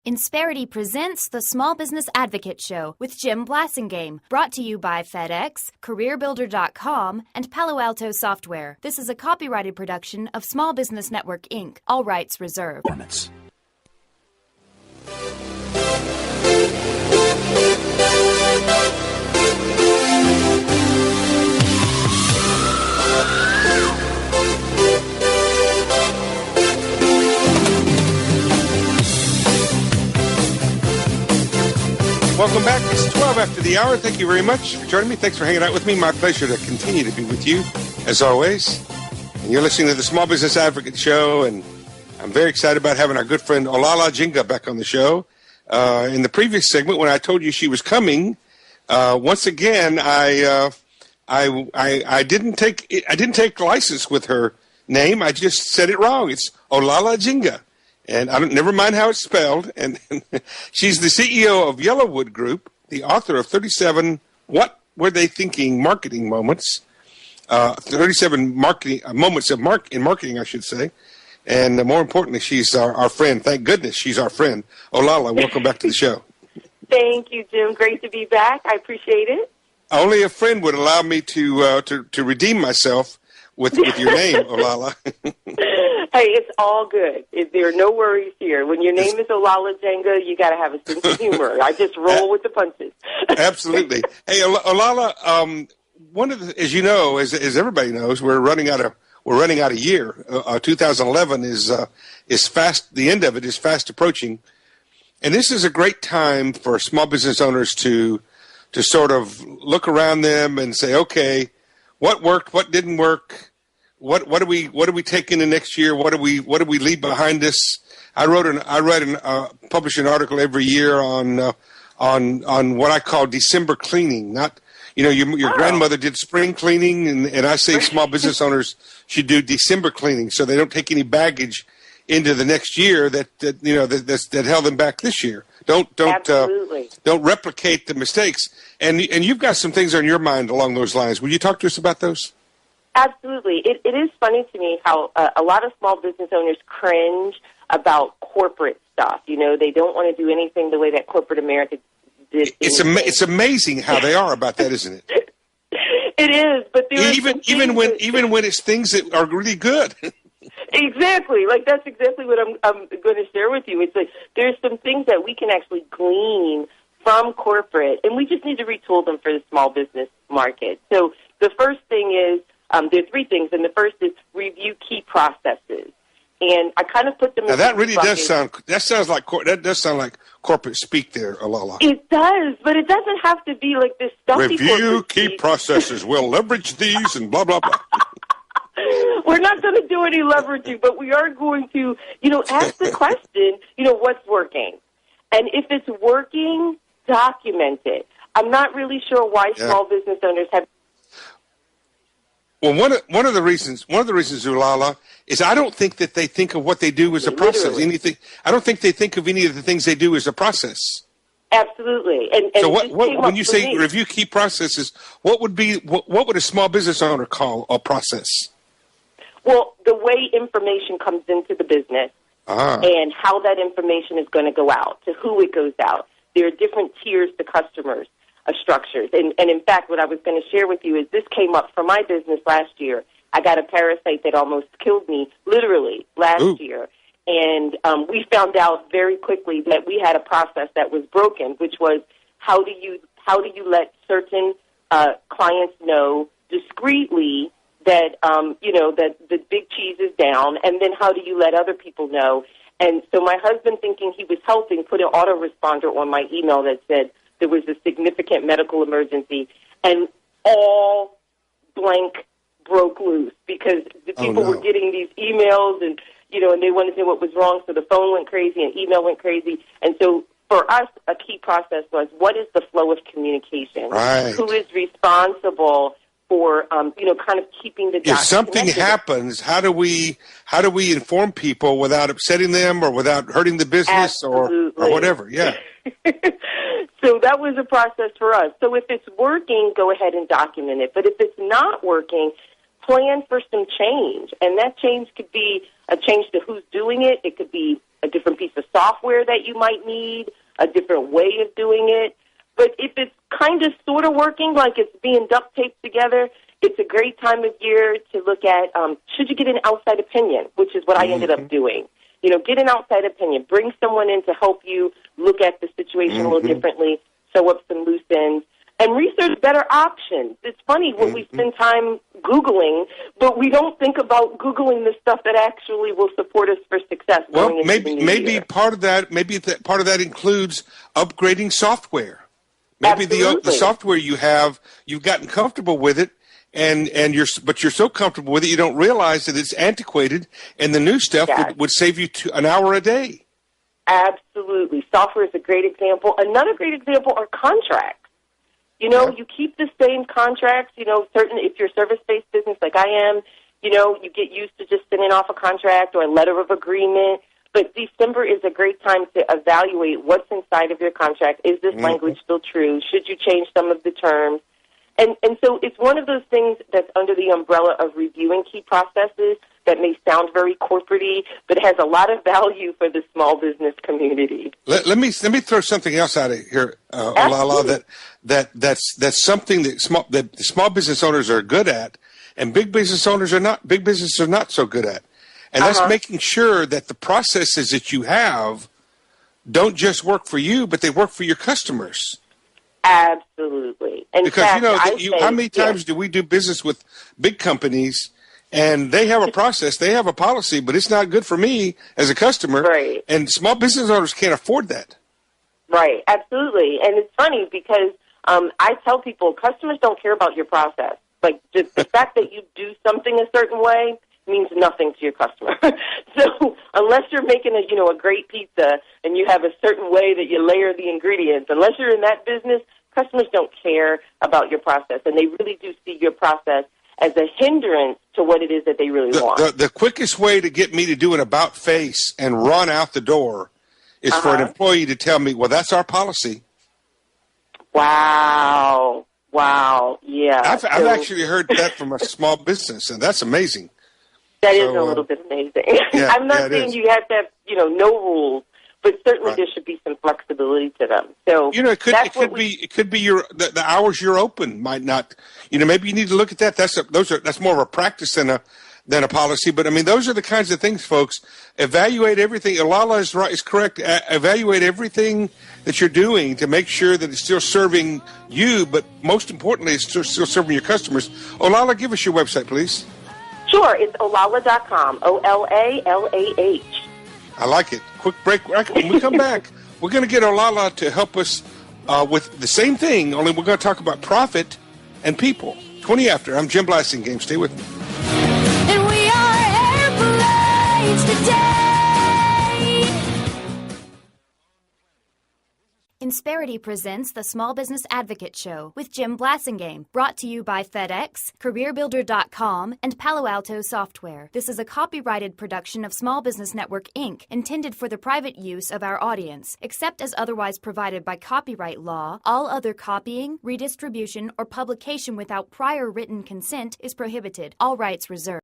Insperity presents the Small Business Advocate Show with Jim Blasingame, brought to you by FedEx, CareerBuilder.com, and Palo Alto Software. This is a copyrighted production of Small Business Network, Inc., all rights reserved. Welcome back. It's 12 after the hour. Thank you very much for joining me. Thanks for hanging out with me. My pleasure to continue to be with you, as always. And you're listening to the Small Business Advocate Show, and I'm very excited about having our good friend Olalah Njenga back on the show. In the previous segment, when I told you she was coming, once again, I didn't take license with her name. I just said it wrong. It's Olalah Njenga. And never mind how it's spelled. And she's the CEO of Yellowwood Group, the author of 37 What Were They Thinking marketing moments, 37 moments in marketing, I should say. And more importantly, she's our friend. Thank goodness she's our friend. Olalah, welcome back to the show. Thank you, Jim. Great to be back. I appreciate it. Only a friend would allow me to redeem myself with your name, Olalah. Hey, it's all good. There are no worries here. When your name is Olalah Njenga, you got to have a sense of humor. I just roll with the punches. Absolutely. Hey, Olalah, one of the, as you know, as everybody knows, we're running out of year. 2011 is fast. The end of it is fast approaching, and this is a great time for small business owners to sort of look around them and say, okay, what worked, what didn't work. What do we take into next year? What do we leave behind us? I publish an article every year on what I call December cleaning. Not, your grandmother did spring cleaning, and I say small business owners should do December cleaning so they don't take any baggage into the next year that held them back this year. Don't replicate the mistakes. And you've got some things on your mind along those lines. Will you talk to us about those? Absolutely. It is funny to me how a lot of small business owners cringe about corporate stuff. They don't want to do anything the way that corporate America did. It's amazing how they are about that, isn't it? It is, but even when it's things that are really good. Exactly. Like, that's exactly what I'm going to share with you. It's like there's some things that we can actually glean from corporate, and we just need to retool them for the small business market. So the first thing is, there are three things, and the first is review key processes. And I kind of put them in that really does sound like corporate speak there, Olalah. It does, but it doesn't have to be like this stuffy review key processes. We'll leverage these and blah, blah, blah. We're not going to do any leveraging, but we are going to, ask the question, what's working? And if it's working, document it. I'm not really sure why small business owners have. Well, one of the reasons, Olalah, is I don't think that they think of what they do as a process. I don't think they think of any of the things they do as a process. Absolutely. And so when you say review key processes, what would a small business owner call a process? Well, the way information comes into the business and how that information is going to go out, to who it goes out. There are different tiers to customers. Structures. And in fact, what I was going to share with you is this came up for my business last year. I got a parasite that almost killed me, literally, last year. And we found out very quickly that we had a process that was broken, which was how do you let certain clients know discreetly that, that the big cheese is down, and then how do you let other people know? And so my husband, thinking he was helping, put an autoresponder on my email that said, there was a significant medical emergency, and all blank broke loose because the people were getting these emails and they wanted to know what was wrong, so the phone went crazy and email went crazy. And so for us, a key process was, what is the flow of communication? Right. Who is responsible for, kind of keeping the dots If something connected? happens, how do we inform people without upsetting them or without hurting the business or whatever? Yeah. So that was a process for us. So if it's working, go ahead and document it. But if it's not working, plan for some change. And that change could be a change to who's doing it. It could be a different piece of software that you might need, a different way of doing it. But if it's kind of sort of working, like it's being duct taped together, it's a great time of year to look at, should you get an outside opinion, which is what I ended up doing. You know, get an outside opinion. Bring someone in to help you look at the situation a little differently, sew up some loose ends, and research better options. It's funny when we spend time Googling, but we don't think about Googling the stuff that actually will support us for success. Well, maybe part of that includes upgrading software. Maybe the software you have, you've gotten comfortable with it, and you're so comfortable with it you don't realize that it's antiquated, and the new stuff would save you an hour a day. Absolutely. Software is a great example. Another great example are contracts. You know, you keep the same contracts. You know, if you're a service-based business like I am, you know, you get used to just sending off a contract or a letter of agreement. But December is a great time to evaluate what's inside of your contract. Is this language still true? Should you change some of the terms? And so it's one of those things that's under the umbrella of reviewing key processes that may sound very corporate-y, but has a lot of value for the small business community. Let me throw something else out of here, Olalah, that's something that small business owners are good at, and big business owners are not. Big businesses are not so good at, and that's making sure that the processes that you have don't just work for you, but they work for your customers. Absolutely. In because fact, how many times do we do business with big companies, and they have a process, they have a policy, but it's not good for me as a customer. Right. And small business owners can't afford that. Right. Absolutely. And it's funny because I tell people customers don't care about your process. Like just the fact that you do something a certain way means nothing to your customer. So unless you're making a great pizza and you have a certain way that you layer the ingredients, unless you're in that business, customers don't care about your process, and they really do see your process as a hindrance to what it is that they really want. The quickest way to get me to do an about face and run out the door is for an employee to tell me, well, that's our policy. Wow. Yeah. I've actually heard that from a small business, and that's amazing. That is a little bit amazing. Yeah, I'm not saying you have to have, no rules, but certainly there should be some flexibility to them. So it could be the hours you're open might not. Maybe you need to look at that. That's more of a practice than a policy. But I mean, those are the kinds of things, folks. Evaluate everything. Olalah is correct. Evaluate everything that you're doing to make sure that it's still serving you, but most importantly, it's still serving your customers. Olalah, give us your website, please. Sure, it's Olalah.com, Olalah. I like it. Quick break. When we come back, we're going to get Olalah to help us with the same thing, only we're going to talk about profit and people. 20 after. I'm Jim Blasingame. Stay with me. And we are airplanes today. Insperity presents the Small Business Advocate Show with Jim Blasingame, brought to you by FedEx, CareerBuilder.com, and Palo Alto Software. This is a copyrighted production of Small Business Network, Inc., intended for the private use of our audience. Except as otherwise provided by copyright law, all other copying, redistribution, or publication without prior written consent is prohibited. All rights reserved.